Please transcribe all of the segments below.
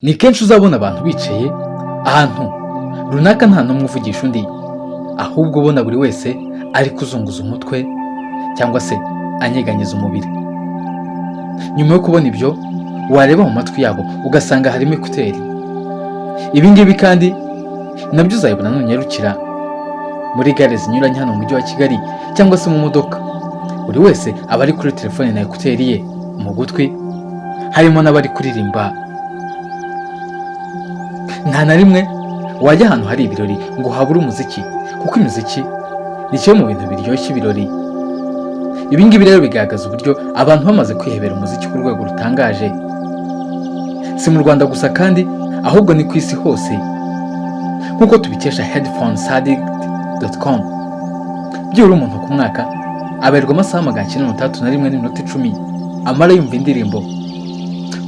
Ni kenshi uzabona abantu bicaye ahantu runaka nta n'umwe uvugisha undi, ahubwo ubona buri wese ari kuzunguza umutwe cyangwa se anyeganyeza umubiri. Nyuma yo kubona ibyo, wareba mu matwi yabo ugasanga harimo ekuteri. Ibi ngibi kandi nabyo uzabibona nunyarukira muri gare zinyuranye hano mu mujyi wa Kigali cyangwa se mu modoka. Buri wese aba ari kuri telefone na ekuteri ye mu gutwi, harimo n'abari kuririmba. Nta na rimwe wajya ahantu hari ibirori ngo habure umuziki, kuko imiziki ni kimwe mu bintu biryoshya ibirori. Ibi ngibi rero bigaragaza uburyo abantu bamaze kwihebera umuziki ku rwego rutangaje. Si mu Rwanda gusa kandi, ahubwo ni ku isi hose, nk'uko tubikesha headphonesaddict.com. Byibura umuntu ku mwaka abarirwa amasaha 961 amara yumva indirimbo.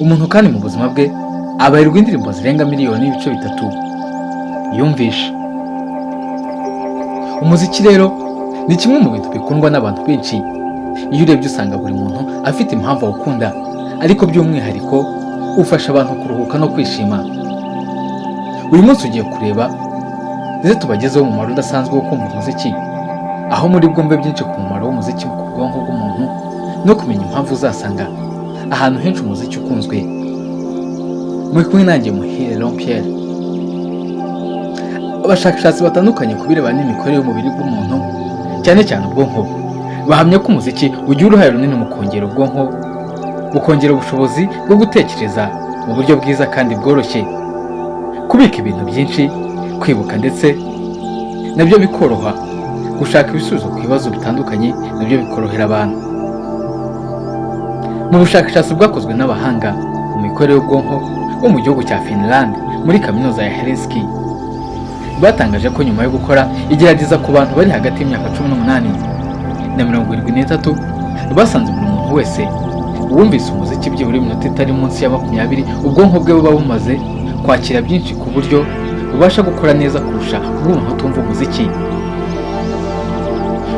Umuntu kandi mu buzima bwe abarirwa indirimbo zirenga miliyoni n'ibice 3 yumvisha. Umuziki rero ni kimwe mu bintu bikundwa n'abantu benshi. Iyo urebye usanga buri muntu afite impamvu awukunda, ariko by'umwihariko ufasha abantu kuruhuka no kwishima. Uyu munsi ugiye kureba ndetse tubagezeho umumaro udasanzwe wo kumva umuziki, aho muri bwumve byinshi ku mumaro w'umuziki ku bwonko bw'umuntu no kumenya impamvu uzasanga ahantu henshi umuziki ukunzwe. Muri kumwe nanjye Muhire Jean-Pierre. Abashakashatsi batandukanye ku birebana n'imikorere y'umubiri w'umuntu, cyane cyane ubwonko, bahamya ko umuziki ugira uruhare runini mu kongera ubwonko, bukongera ubushobozi bwo gutekereza mu buryo bwiza kandi bworoshye, kubika ibintu byinshi, kwibuka, ndetse nabyo bikoroha gushaka ibisubizo ku bibazo bitandukanye, nabyo bikorohera abantu. Mu bushakashatsi bwakozwe n'abahanga mu mikorere y'ubwonko bo mu gihugu cya Finland muri kaminuza ya Helsinki, batangaje ko nyuma yo gukora igerageza ku bantu bari hagati y'imyaka 18 na 73, basanze buri muntu wese wumvise umuziki byibura iminota itari munsi ya 20, ubwonko bwe buba bumaze kwakira byinshi ku buryo bubasha gukora neza kurusha ubw'umuntu utumva umuziki.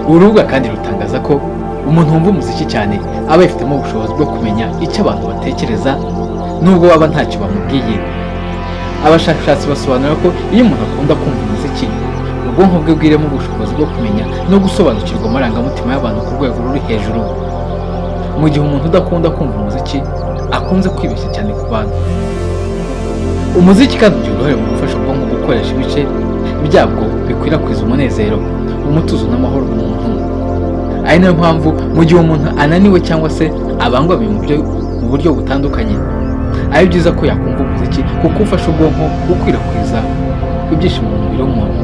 Uru rubuga kandi rutangaza ko umuntu wumva umuziki cyane aba yifitemo ubushobozi bwo kumenya icyo abantu batekereza nubwo baba ntacyo bamubwiye. Abashakashatsi basobanura ko iyo umuntu akunda kumva umuziki, ubwonko bwe bwiremo ubushobozi bwo kumenya no gusobanukirwa amarangamutima y'abantu ku rwego ruri hejuru, mu gihe umuntu udakunda kumva umuziki akunze kwibeshya cyane ku bantu. Umuziki kandi ugira uruhare mu gufasha ubwonko gukoresha ibice byabwo bikwirakwiza umunezero, umutuzo n'amahoro mu muntu. Ari nayo mpamvu mu gihe umuntu ananiwe cyangwa se abangamiwe mu buryo butandukanye, ari byiza ko yakumva umuziki kuko ufasha ubwonko gukwirakwiza ibyishimo mu mubiri w'umuntu.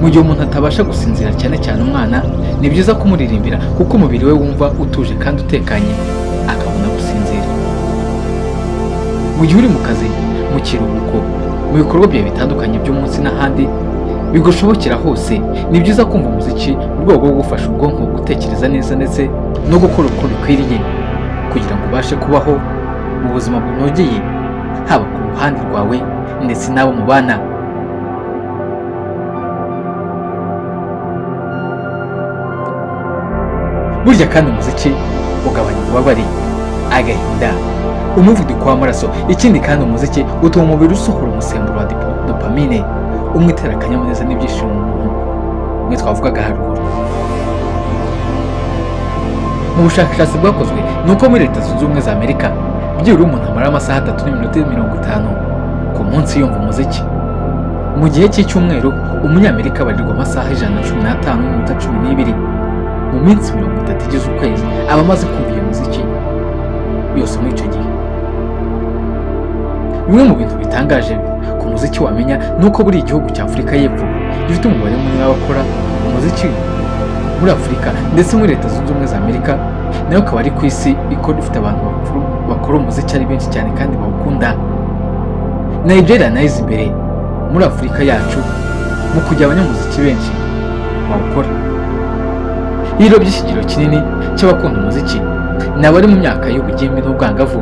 Mu gihe umuntu atabasha gusinzira, cyane cyane umwana, ni byiza kumuririmbira kuko umubiri we wumva utuje kandi utekanye, akabona gusinzira. Mu gihe uri mu kazi, mu kiruhuko, mu bikorwa byawe bitandukanye by'umunsi n'ahandi bigushobokera hose, ni byiza kumva umuziki mu rwego rwo gufasha ubwonko gutekereza neza ndetse no gukora uko bikwiriye, kugira ngo ubashe kubaho mu buzima bunogeye, haba ku ruhande rwawe ndetse n'abo mubana. Burya kandi umuziki ugabanya ububabare, agahinda, umuvuduko w'amaraso. Ikindi kandi umuziki utuma umubiri usohora umusemburo wa dopamine, umwe utera akanyamuneza n'ibyishimo mu muntu, umwe twavugaga haruguru. Mu bushakashatsi bwakozwe ni uko muri Leta Zunze Ubumwe za Amerika byibura umuntu amara amasaha 3:50 ku munsi yumva umuziki. Mu gihe cy'icyumweru, umunyamerika abarirwa amasaha 115:12 mu minsi 30 igize ukwezi aba amaze kumva iyo muziki yose muri icyo gihe. Bimwe mu bintu bitangaje ku muziki wamenya ni uko buri igihugu cya Afurika y'Epfo gifite umubare munini w'abakora umuziki muri Afurika, ndetse muri Leta Zunze Ubumwe za Amerika nayo akaba ari ku isi ifite abantu bakora umuziki ari benshi cyane kandi bawukunda. Nigeria nayo izi imbere muri Afurika yacu mu kugira abanyamuziki benshi bawukora. Ibiro by'ikigero kinini cy'abakunda umuziki ni abari mu myaka y'ubugimbi n'ubwangavu,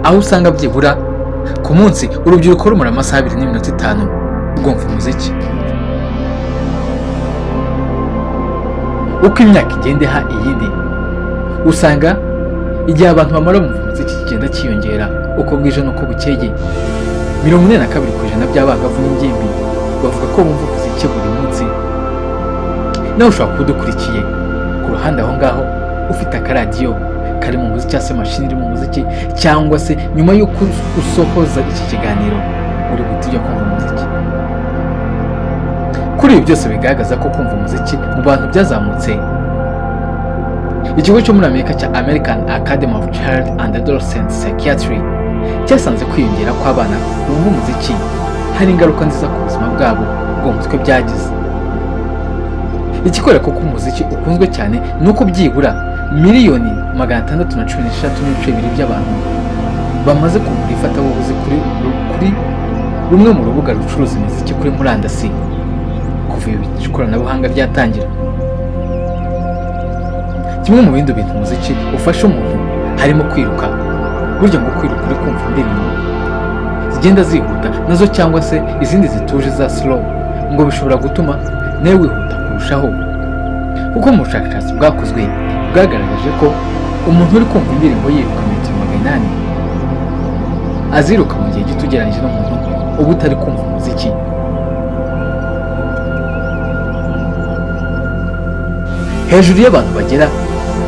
aho usanga byibura ku munsi urubyiruko rumara amasaha 2:5 rwumva umuziki. Uko imyaka igenda iha iyindi, usanga igihe abantu bamara mu muziki kigenda cyiyongera, uko bwije n'uko bukeye. 42% by'abangavu n'ingimbi bavuga ko bumva umuziki buri munsi. Nawe ushobora kuba udukurikiye ku ruhande aho ngaho ufite akaradiyo kari mu muziki cyangwa se mashini iri mu muziki, cyangwa se nyuma y'uko usohoza iki kiganiro uri buti ujya kumva umuziki. Kuri ibi byose bigaragaza ko kumva umuziki mu bantu byazamutse. Ikigo cyo muri Amerika cya American Academy of Child and Adolescent Psychiatry cyasanze kwiyongera kw'abana bumva umuziki hari ingaruka nziza ku buzima bwabo bwo mu mutwe byagize. Ikikwereka ko umuziki ukunzwe cyane nuko byibura 616,200,000 by'abantu bamaze kugura ifatabuguzi kuri rumwe mu rubuga rucuruza imiziki kuri murandasi kuva ikoranabuhanga ryatangira. Kimwe mu bindi bintu umuziki ufasha umuntu harimo kwiruka. Burya ngo kwiruka uri kumva indirimbo zigenda zihuta nazo cyangwa se izindi zituje za slow ngo bishobora gutuma nawe wihuta kurushaho. Kuko mu bushakashatsi bwakozwe bwagaragaje ko umuntu uri kumva indirimbo yiruka metero 800 aziruka mu gihe gito ugereranyije n'umuntu uba utari kumva umuziki. Hejuru y'abantu bagera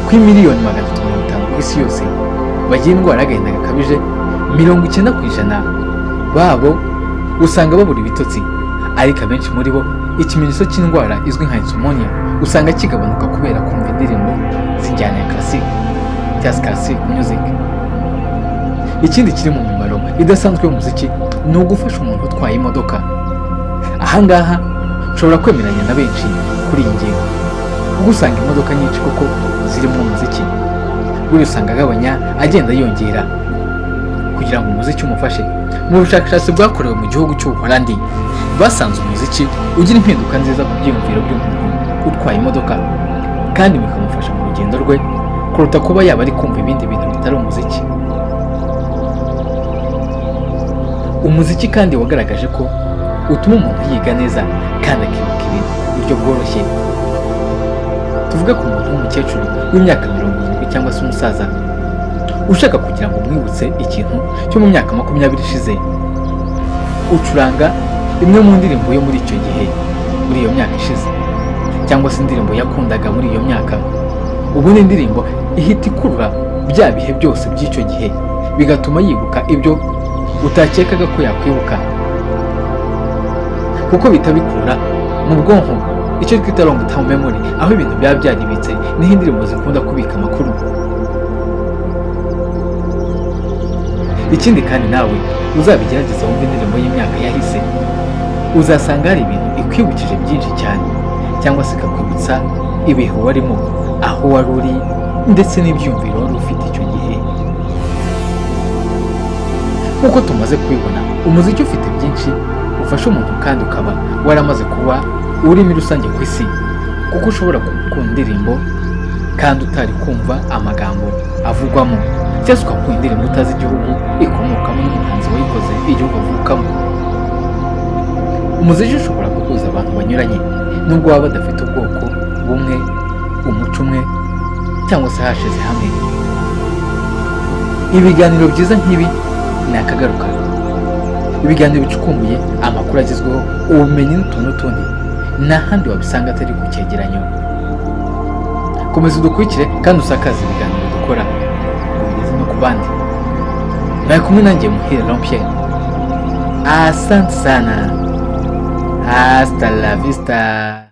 kuri 350,000 ku isi yose bagira indwara y'agahinda gakabije, 90% babo usanga babura ibitotsi, ariko abenshi muri bo ikimenyetso cy'indwara izwi nka insomnia usanga kigabanuka kubera kumva indirimbo zijyana ya classic music. Ikindi kiri mu mimaro idasanzwe y'umuziki ni ugufasha umuntu utwaye imodoka. Ahangaha ushobora kwemeranya na benshi kuri iyi ngingo, ubwo usanga imodoka nyinshi koko zirimo umuziki buri usanga agabanya agenda yongera kugira ngo umuziki umufashe. Mu bushakashatsi bwakorewe mu gihugu cy'Ubuholandi basanze umuziki ugira impinduka nziza ku byiyumviro by'umuntu utwaye imodoka kandi bikamufasha mu rugendo rwe kuruta kuba yaba ari kumva ibindi bintu bitari umuziki. Umuziki kandi wagaragaje ko utuma umuntu yiga neza kandi akibuka ibintu ku buryo bworoshye. Tuvuge ku muntu w'umukecuru w'imyaka 70 cyangwa se umusaza ushaka kugira ngo umwibutse ikintu cyo mu myaka 20 ishize, ucuranga imwe mu ndirimbo yo muri icyo gihe muri iyo myaka ishize cyangwa se indirimbo yakundaga muri iyo myaka. Ubu ni indirimbo ihita ikurura bya bihe byose by'icyo gihe, bigatuma yibuka ibyo utakekaga ko yakwibuka, kuko bitabikurura mu bwonko icyo twita long term memory, aho ibintu byaba byaribitse niho indirimbo zikunda kubika amakuru. Ikindi kandi nawe uzabigerageza wumva indirimbo y'imyaka yahise, uzasanga hari ibintu ikwibukije byinshi cyane, cyangwa se ikakwibutsa ibihe warimo, aho wari uri ndetse n'ibyumviro wari ufite icyo gihe. Nk'uko tumaze kubibona, umuziki ufite byinshi ufasha umuntu kandi ukaba waramaze kuba ururimi rusange ku isi, kuko ushobora gukunda indirimbo kandi utari kumva amagambo avugwamo, cyangwa se ugakunda indirimbo utazi igihugu ikomokamo n'umuhanzi wayikoze igihugu avukamo. Umuziki ushobora guhuza abantu banyuranye nubwo baba badafite ubwoko bumwe, umuco umwe cyangwa se hashize hamwe. Ibiganiro byiza nk'ibi ni akagaruka. Ibiganiro bicukumbuye, amakuru agezweho, ubumenyi n'utuntu n'utundi nta handi wabisanga atari ku cyegeranyo. Komeza udukurikire kandi usakaze ibiganiro dukora ubigeze no ku bandi. Bari kumwe nanjye Muhire Jean-Pierre. Asante sana. Hasta la vista.